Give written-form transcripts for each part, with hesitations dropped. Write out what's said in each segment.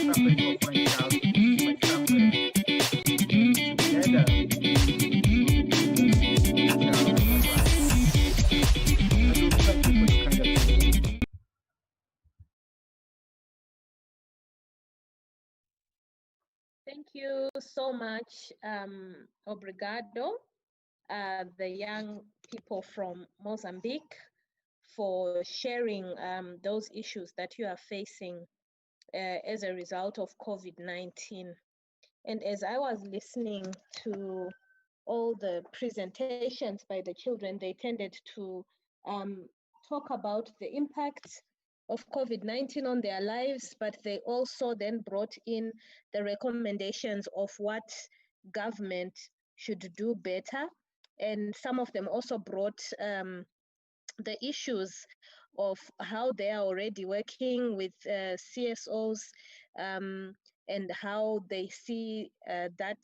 suffering of my child is my suffering. Together, I do thank you for your kind attention. Thank you so much, obrigado, the young people from Mozambique, for sharing those issues that you are facing as a result of COVID-19. And as I was listening to all the presentations by the children, they tended to talk about the impact of COVID-19 on their lives, but they also then brought in the recommendations of what government should do better. And some of them also brought the issues of how they are already working with CSOs and how they see that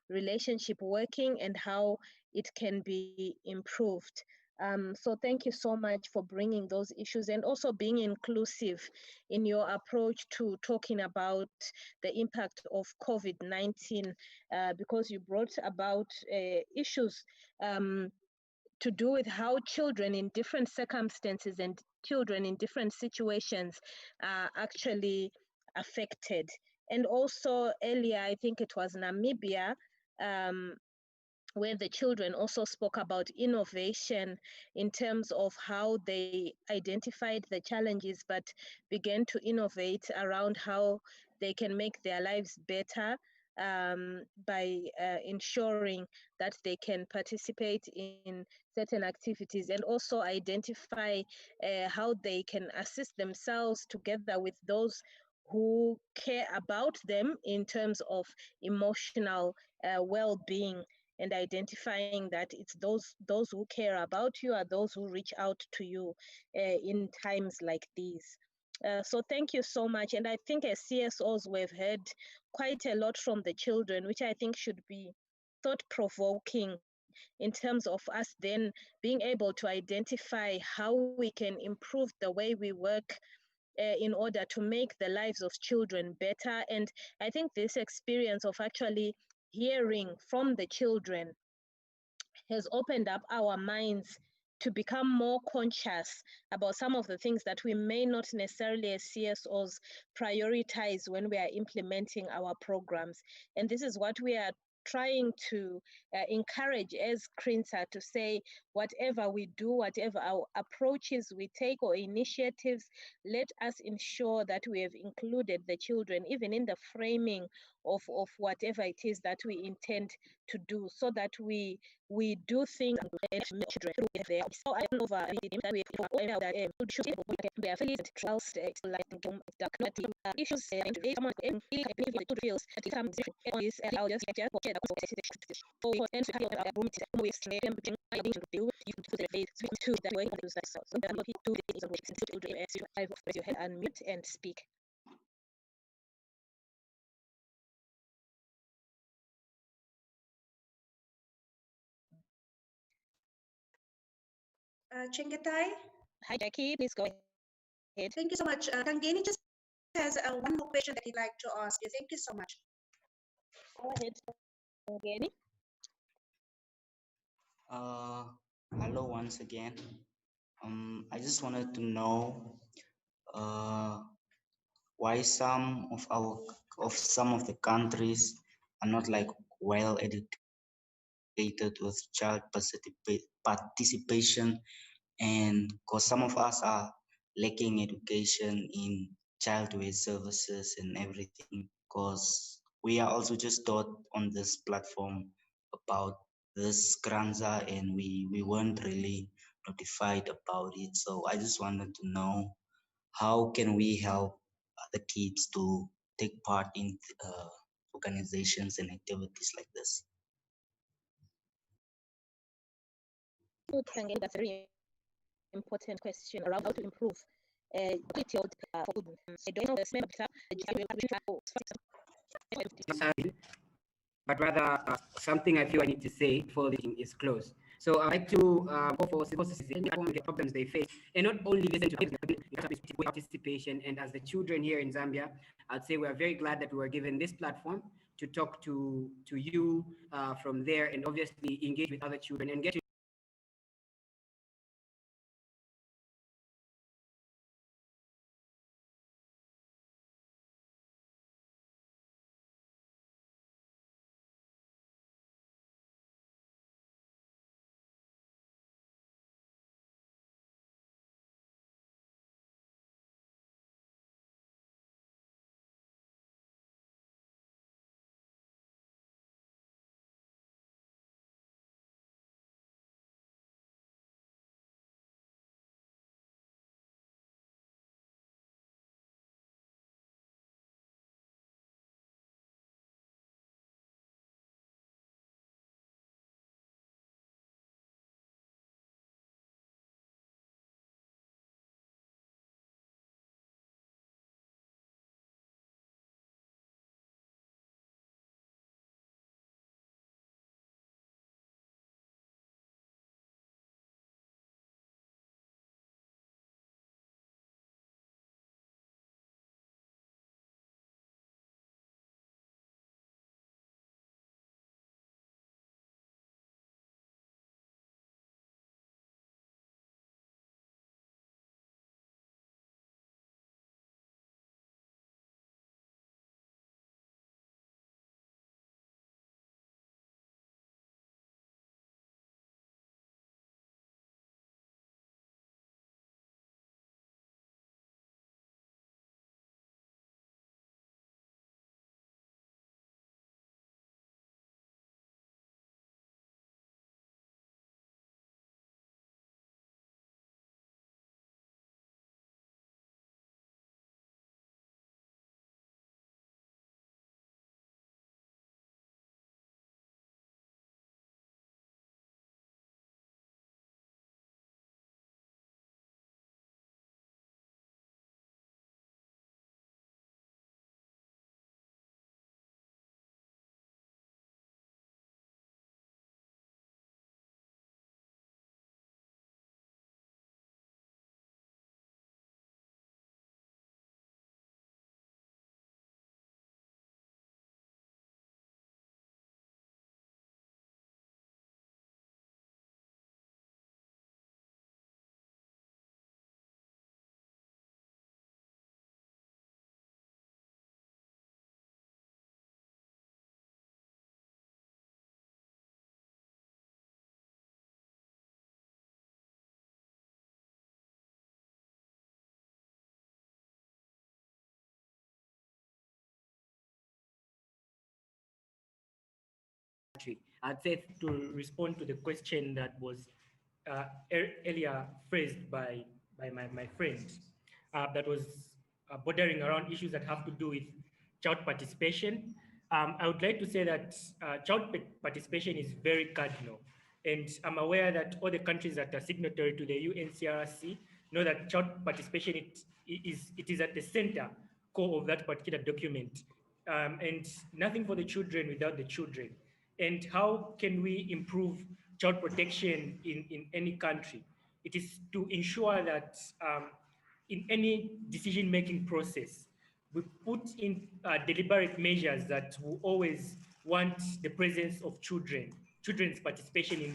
relationship working and how it can be improved. So thank you so much for bringing those issues and also being inclusive in your approach to talking about the impact of COVID-19 because you brought about issues to do with how children in different circumstances and children in different situations are actually affected. And also earlier, I think it was Namibia, where the children also spoke about innovation in terms of how they identified the challenges but began to innovate around how they can make their lives better by ensuring that they can participate in certain activities and also identify how they can assist themselves together with those who care about them in terms of emotional well-being, and identifying that it's those who care about you are those who reach out to you in times like these. So thank you so much. And I think as CSOs, we've heard quite a lot from the children, which I think should be thought-provoking in terms of us then being able to identify how we can improve the way we work in order to make the lives of children better. And I think this experience of actually hearing from the children has opened up our minds to become more conscious about some of the things that we may not necessarily as CSOs prioritize when we are implementing our programs. And this is what we are trying to encourage as CRNSA to say, whatever we do, whatever our approaches we take or initiatives, let us ensure that we have included the children even in the framing of whatever it is that we intend to do, so that we do things and children there. So I don't know that we should be affiliated trials like issues and someone feels that it comes is I'll just share that for and to have a room to the face to that way to so that do this as you have your head and mute and speak. Chengetai? Hi, Jackie, please go ahead. Thank you so much. Kangeni just has one more question that he'd like to ask you. Thank you so much. Go ahead, Kangeni. Hello once again. I just wanted to know why some of the countries are not like well educated with child participation, and because some of us are lacking education in childcare services and everything, because we are also just taught on this platform about this CRNSA and we weren't really notified about it. So I just wanted to know, how can we help the kids to take part in organizations and activities like this? Kangeni, that's a very important question around how to improve quality of food. I don't know but rather something I feel I need to say before the meeting is closed. So I'd like to call for civil society on the problems they face, and not only listen to participation. And as the children here in Zambia, I'd say we are very glad that we were given this platform to talk to you from there, and obviously engage with other children and get to I'd say to respond to the question that was earlier phrased by my friend that was bordering around issues that have to do with child participation. I would like to say that participation is very cardinal. And I'm aware that all the countries that are signatory to the UNCRC know that child participation it is at the center core of that particular document. And nothing for the children without the children. And how can we improve child protection in any country? It is to ensure that in any decision-making process, we put in deliberate measures that will always want the presence of children's participation in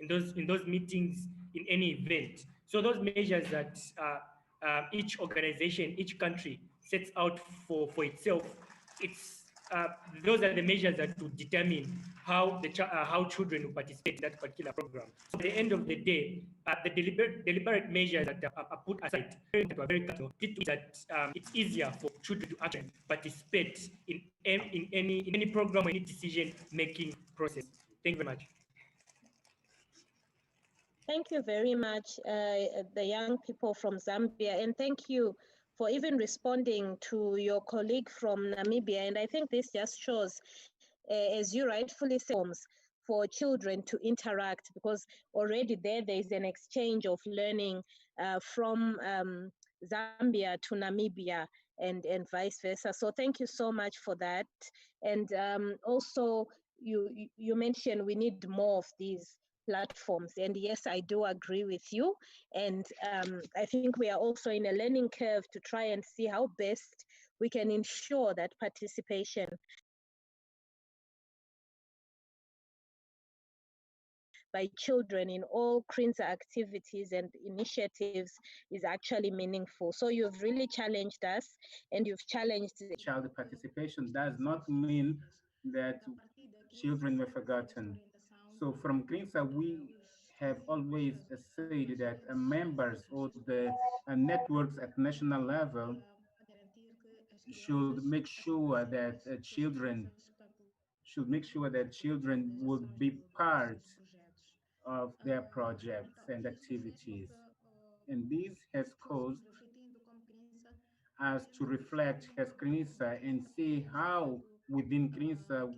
those meetings, in any event. So those measures that each organization, each country sets out for itself, it's those are the measures that will determine how children will participate in that particular program. So at the end of the day, the deliberate measures that are put aside are very clear, that it's easier for children to actually participate in any program or any decision making process. Thank you very much. Thank you very much, the young people from Zambia, and thank you for even responding to your colleague from Namibia. And I think this just shows, as you rightfully say, for children to interact, because already there is an exchange of learning from Zambia to Namibia and vice versa. So thank you so much for that. And also, you mentioned we need more of these platforms. And yes, I do agree with you. And I think we are also in a learning curve to try and see how best we can ensure that participation by children in all CRNSA activities and initiatives is actually meaningful. So you've really challenged us, and you've challenged Child participation does not mean that children were forgotten. So from CRNSA, we have always said that members or the networks at national level should make sure that children would be part of their projects and activities. And this has caused us to reflect as CRNSA and see how within CRNSA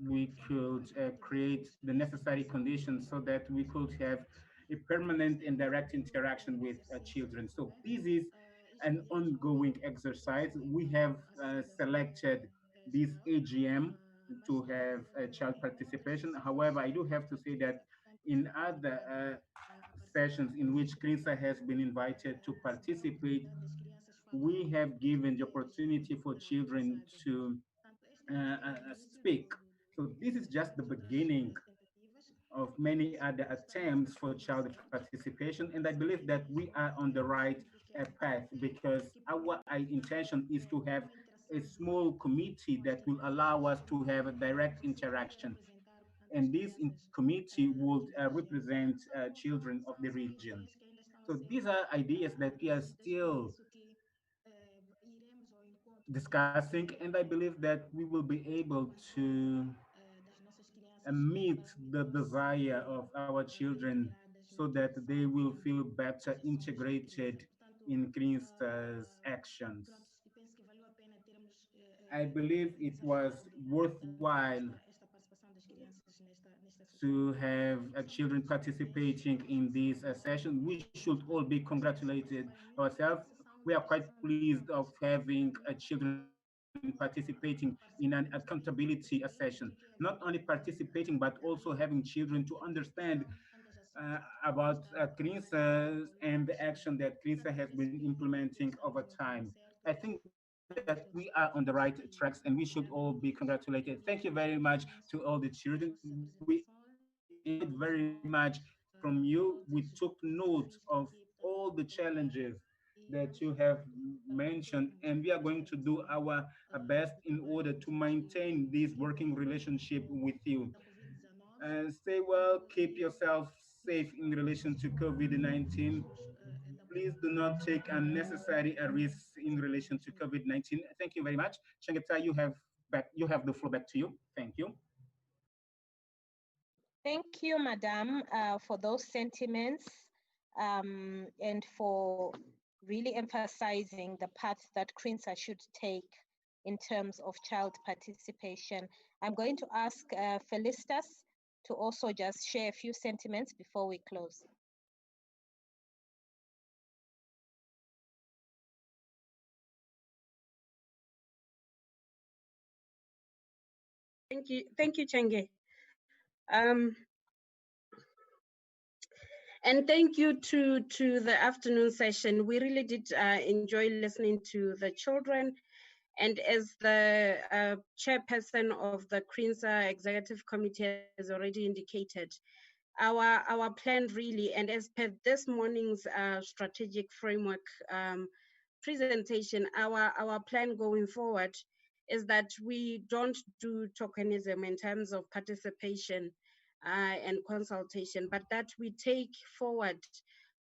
we could create the necessary conditions so that we could have a permanent and direct interaction with children. So this is an ongoing exercise. We have selected this AGM to have child participation. However, I do have to say that in other sessions in which CRNSA has been invited to participate, we have given the opportunity for children to speak. So this is just the beginning of many other attempts for child participation, and I believe that we are on the right path because our intention is to have a small committee that will allow us to have a direct interaction, and this committee would represent children of the region. So these are ideas that we are still discussing, and I believe that we will be able to meet the desire of our children so that they will feel better integrated in CRNSA's actions. I believe it was worthwhile to have children participating in this session. We should all be congratulated ourselves. We are quite pleased of having children participating in an accountability session. Not only participating, but also having children to understand about CRNSA and the action that CRNSA has been implementing over time. I think that we are on the right tracks and we should all be congratulated. Thank you very much to all the children. We enjoyed very much from you. We took note of all the challenges that you have mentioned, and we are going to do our best in order to maintain this working relationship with you. Stay well, keep yourself safe in relation to COVID-19. Please do not take unnecessary risks in relation to COVID-19. Thank you very much. Changeta, you have the floor back to you. Thank you. Thank you, Madam, for those sentiments and for really emphasizing the path that CRNSA should take in terms of child participation. I'm going to ask Felicitas to also just share a few sentiments before we close. Thank you, Chenge. And thank you to the afternoon session. We really did enjoy listening to the children. And as the chairperson of the CRNSA Executive Committee has already indicated, our plan really, and as per this morning's strategic framework presentation, our plan going forward is that we don't do tokenism in terms of participation and consultation, but that we take forward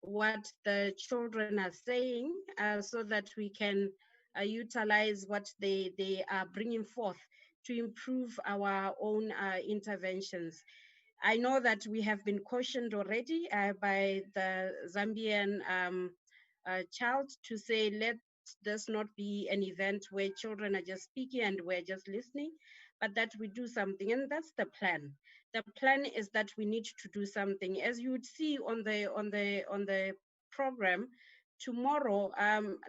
what the children are saying so that we can utilize what they are bringing forth to improve our own interventions. I know that we have been cautioned already by the Zambian child to say, let this not be an event where children are just speaking and we're just listening, but that we do something. And that's the plan. The plan is that we need to do something. As you would see on the program, tomorrow,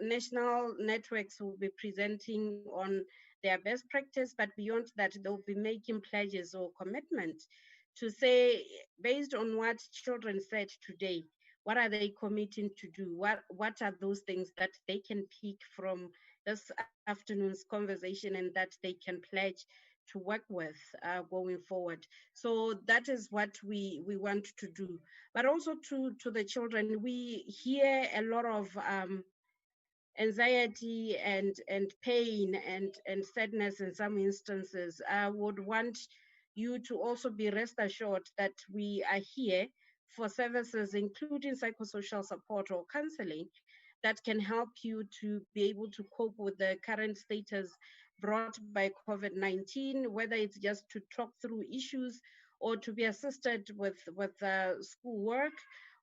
national networks will be presenting on their best practice, but beyond that, they'll be making pledges or commitment to say, based on what children said today, what are they committing to do? What are those things that they can pick from this afternoon's conversation and that they can pledge to work with going forward? So that is what we want to do. But also to the children, we hear a lot of anxiety and pain and sadness in some instances. I would want you to also be rest assured that we are here for services, including psychosocial support or counseling, that can help you to be able to cope with the current status brought by COVID-19, whether it's just to talk through issues or to be assisted with schoolwork,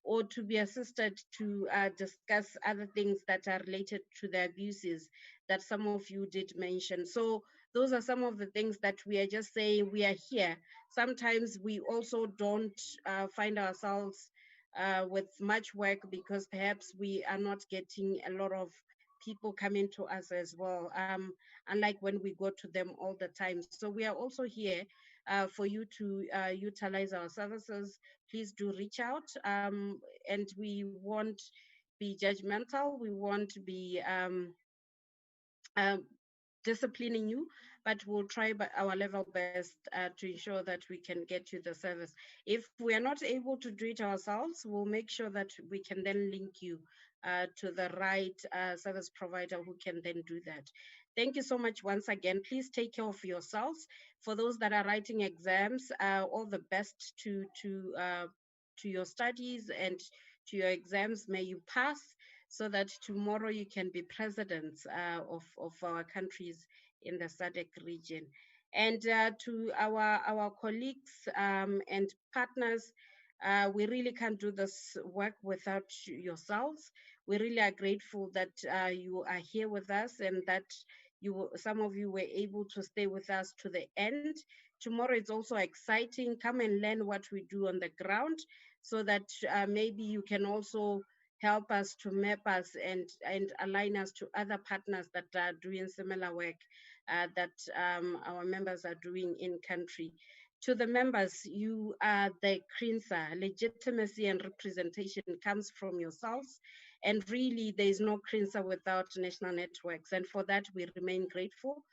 or to be assisted to discuss other things that are related to the abuses that some of you did mention. So those are some of the things that we are just saying we are here. Sometimes we also don't find ourselves with much work because perhaps we are not getting a lot of people coming to us as well, unlike when we go to them all the time. So we are also here for you to utilize our services. Please do reach out, and we won't be judgmental. We won't be um, disciplining you, but we'll try by our level best to ensure that we can get you the service. If we are not able to do it ourselves, we'll make sure that we can then link you to the right service provider who can then do that. Thank you so much once again. Please take care of yourselves. For those that are writing exams, all the best to your studies and to your exams. May you pass, so that tomorrow you can be presidents of our countries in the SADC region. And to our colleagues and partners, we really can't do this work without yourselves. We really are grateful that you are here with us, and that some of you were able to stay with us to the end. Tomorrow is also exciting. Come and learn what we do on the ground, so that maybe you can also help us to map us and align us to other partners that are doing similar work that our members are doing in country. To the members, you are the CRNSA. Legitimacy and representation comes from yourselves. And really, there is no CRNSA without national networks. And for that, we remain grateful.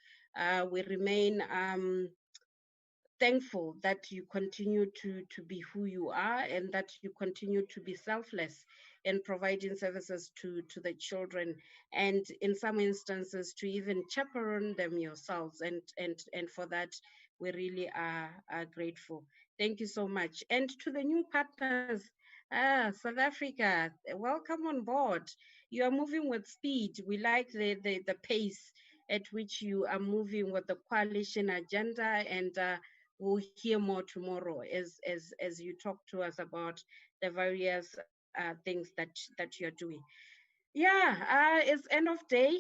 We remain thankful that you continue to be who you are, and that you continue to be selfless in providing services to the children, and in some instances to even chaperone them yourselves. And for that, we really are grateful. Thank you so much. And to the new partners, South Africa, welcome on board. You are moving with speed. We like the pace at which you are moving with the coalition agenda, and we'll hear more tomorrow as you talk to us about the various things that you're doing. Yeah, it's end of day.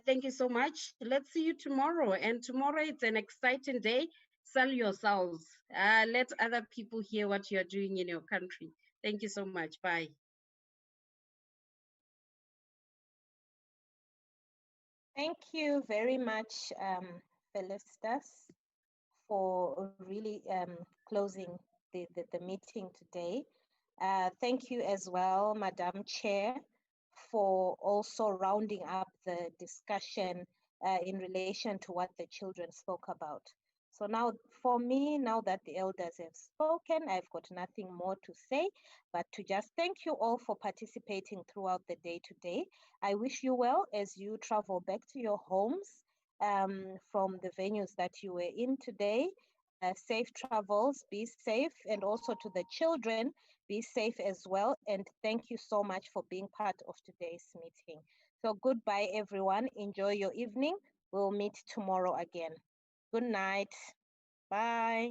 Thank you so much. Let's see you tomorrow. And tomorrow it's an exciting day. Sell yourselves. Let other people hear what you're doing in your country. Thank you so much. Bye. Thank you very much, Felicitas, for really closing the meeting today. Thank you as well, Madam Chair, for also rounding up the discussion in relation to what the children spoke about. So now, for me, now that the elders have spoken, I've got nothing more to say, but to just thank you all for participating throughout the day today. I wish you well as you travel back to your homes from the venues that you were in today. Safe travels, be safe, and also to the children, be safe as well. And thank you so much for being part of today's meeting. So goodbye, everyone. Enjoy your evening. We'll meet tomorrow again. Good night. Bye.